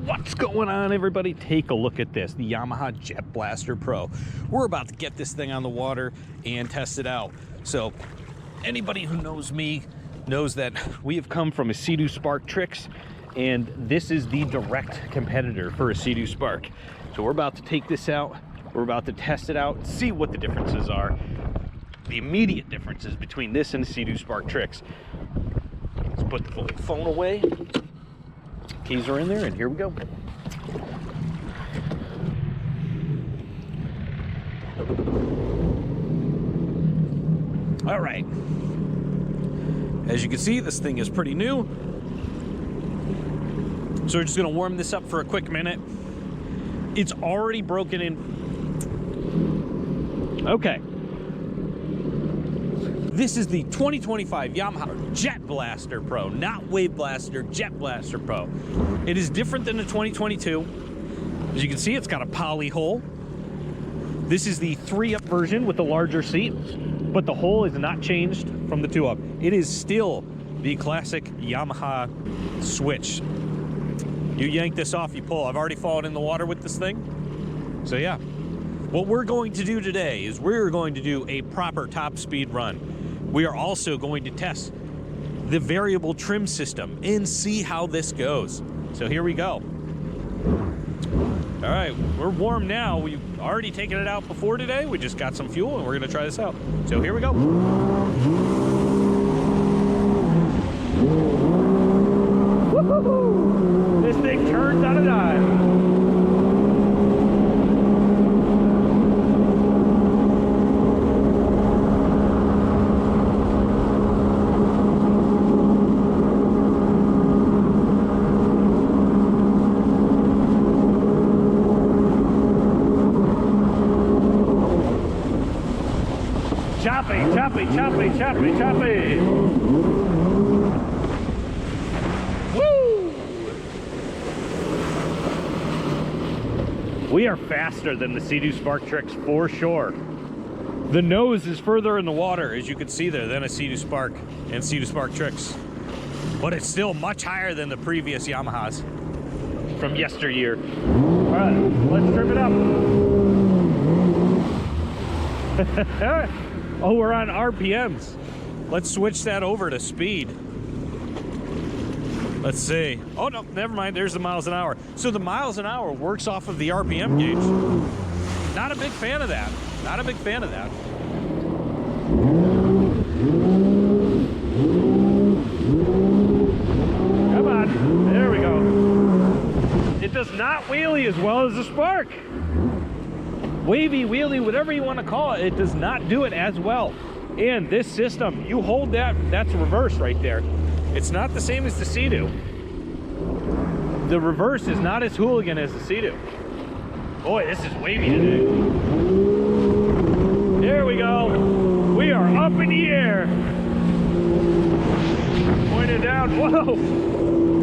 What's going on, everybody? Take a look at this, the Yamaha JetBlaster Pro. We're about to get this thing on the water and test it out. So anybody who knows me knows that we have come from a Sea-Doo Spark Tricks, and this is the direct competitor for a Sea-Doo Spark. So we're about to take this out, we're about to test it out, see what the differences are, the immediate differences between this and the Sea-Doo Spark Tricks. Let's put the phone away. Keys are in there, and here we go. All right. As you can see, this thing is pretty new. So we're just gonna warm this up for a quick minute. It's already broken in. Okay. This is the 2025 Yamaha JetBlaster Pro, not Wavies, JetBlaster Pro. It is different than the 2022. As you can see, it's got a poly hole. This is the 3-up version with the larger seat, but the hole is not changed from the 2-up. It is still the classic Yamaha switch. You yank this off, you pull. I've already fallen in the water with this thing. So yeah, what we're going to do today is we're going to do a proper top speed run. We are also going to test the variable trim system and see how this goes. So here we go. All right, we're warm now. We've already taken it out before today. We just got some fuel and we're gonna try this out. So here we go. Woo-hoo-hoo! This thing turns on a dime. Choppy, choppy, choppy, choppy, choppy. Woo! We are faster than the Sea-Doo Spark Tricks for sure. The nose is further in the water, as you can see there, than a Sea-Doo Spark and Sea-Doo Spark Tricks. But it's still much higher than the previous Yamahas from yesteryear. All right, let's trim it up. Oh, we're on RPMs. Let's switch that over to speed. Let's see. Oh, no, never mind. There's the miles an hour. So the miles an hour works off of the RPM gauge. Not a big fan of that. Not a big fan of that. Come on. There we go. It does not wheelie as well as the Spark. Wavy, wheelie, whatever you want to call it, it does not do it as well. And this system, you hold that, that's reverse right there. It's not the same as the Sea-Doo. The reverse is not as hooligan as the Sea-Doo. Boy, this is wavy today. There we go. We are up in the air. Pointed down, whoa.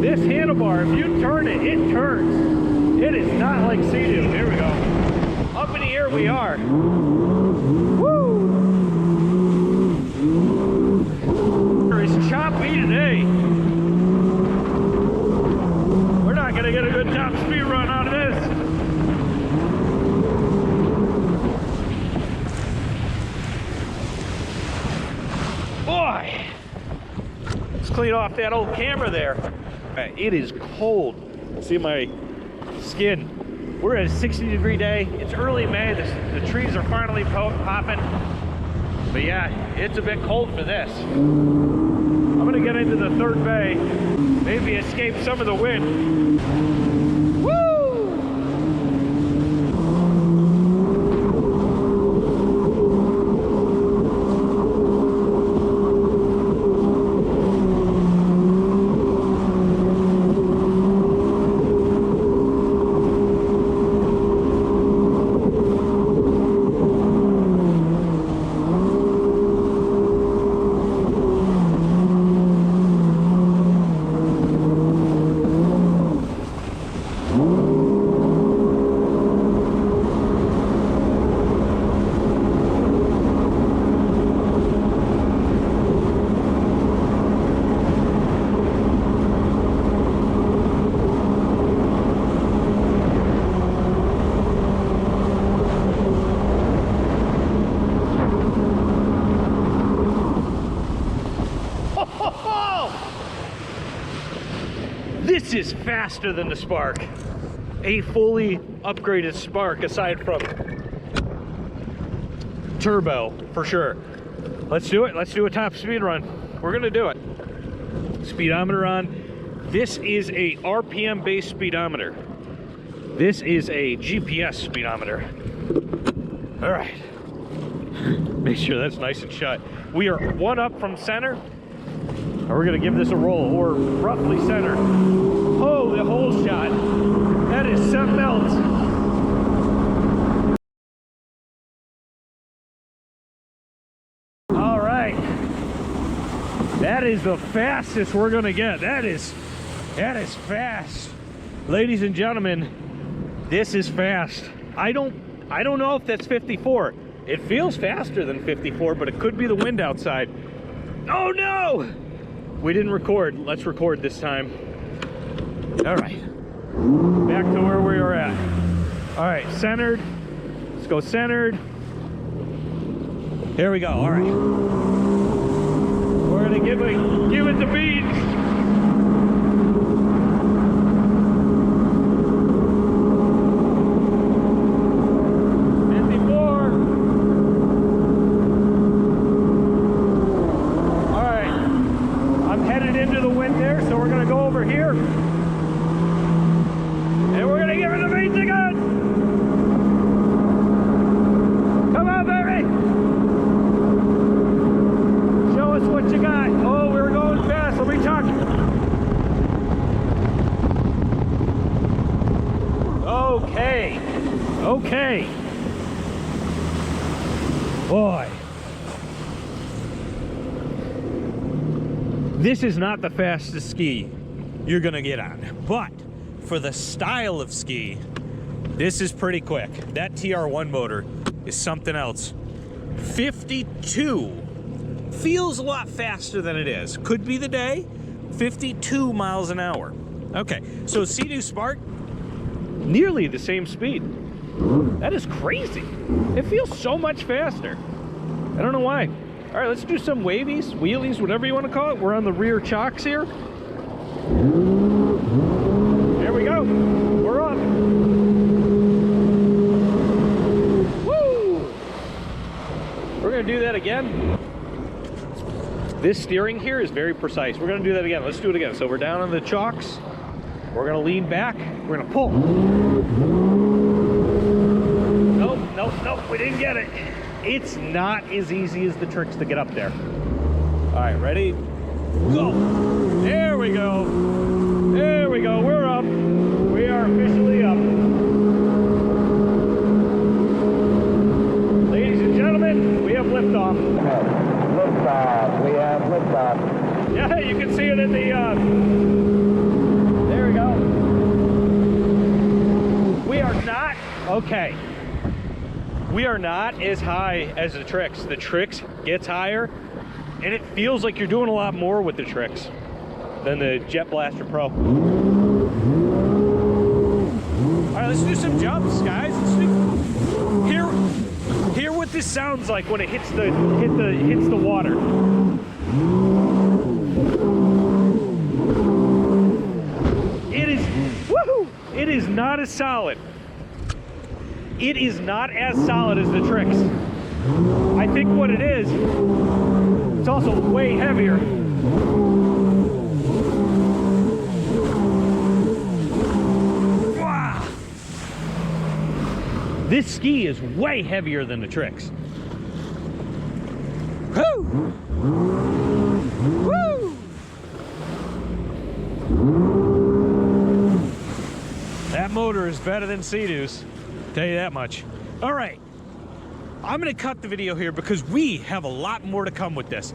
This handlebar, if you turn it, it turns. It is not like Sea-Doo. Here we go. Up in the air we are. Woo! It's choppy today. We're not gonna get a good top speed run out of this. Boy! Let's clean off that old camera there. It is cold. See my skin. We're at a 60-degree day. It's early May. The trees are finally popping. But yeah, it's a bit cold for this. I'm gonna get into the third bay, maybe escape some of the wind. Woo! is faster than the Spark. A fully upgraded Spark aside from turbo, for sure. Let's do it. Let's do a top speed run. We're gonna do it. Speedometer on. This is a RPM based speedometer. This is a GPS speedometer. All right. Make sure that's nice and shut. We are one up from center, and we're gonna give this a roll, or roughly center. Oh, the hole shot. That is something else. All right. That is the fastest we're gonna get. That is fast. Ladies and gentlemen, this is fast. I don't know if that's 54. It feels faster than 54, but it could be the wind outside. Oh no! We didn't record. Let's record this time. All right. Back to where we were at. All right, centered. Let's go centered. Here we go. All right. We're gonna give it the beat. Okay. Boy. This is not the fastest ski you're gonna get on, but for the style of ski, this is pretty quick. That TR1 motor is something else. 52 feels a lot faster than it is. Could be the day. 52 miles an hour. Okay, so Sea-Doo Spark, nearly the same speed. That is crazy. It feels so much faster. I don't know why. All right, let's do some wavies, wheelies, whatever you want to call it. We're on the rear chocks here. There we go. We're up. Woo! We're gonna do that again. This steering here is very precise. We're gonna do that again. Let's do it again. So we're down on the chocks. We're gonna lean back. We're gonna pull. Nope, we didn't get it. It's not as easy as the tricks to get up there. All right, ready? Go. There we go. There we go. We're up. We are officially up. Ladies and gentlemen, we have liftoff. Liftoff. We have liftoff. Yeah, you can see it in the... There we go. We are not... Okay. We are not as high as the tricks. The tricks gets higher, and it feels like you're doing a lot more with the tricks than the JetBlaster Pro. All right, let's do some jumps, guys. Let's do... Hear what this sounds like when it hits the water. It is, woohoo! It is not as solid. It is not as solid as the tricks. I think what it is, it's also way heavier. Wow. This ski is way heavier than the tricks. Woo! Woo! That motor is better than Sea-Doo's. Tell you that much. All right, I'm gonna cut the video here because we have a lot more to come with this.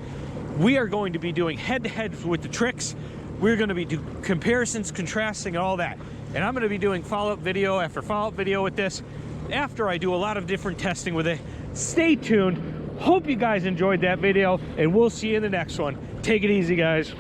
We are going to be doing head-to-head with the tricks. We're gonna be doing comparisons, contrasting, and all that. And I'm gonna be doing follow-up video after follow-up video with this after I do a lot of different testing with it. Stay tuned. Hope you guys enjoyed that video, and we'll see you in the next one. Take it easy, guys.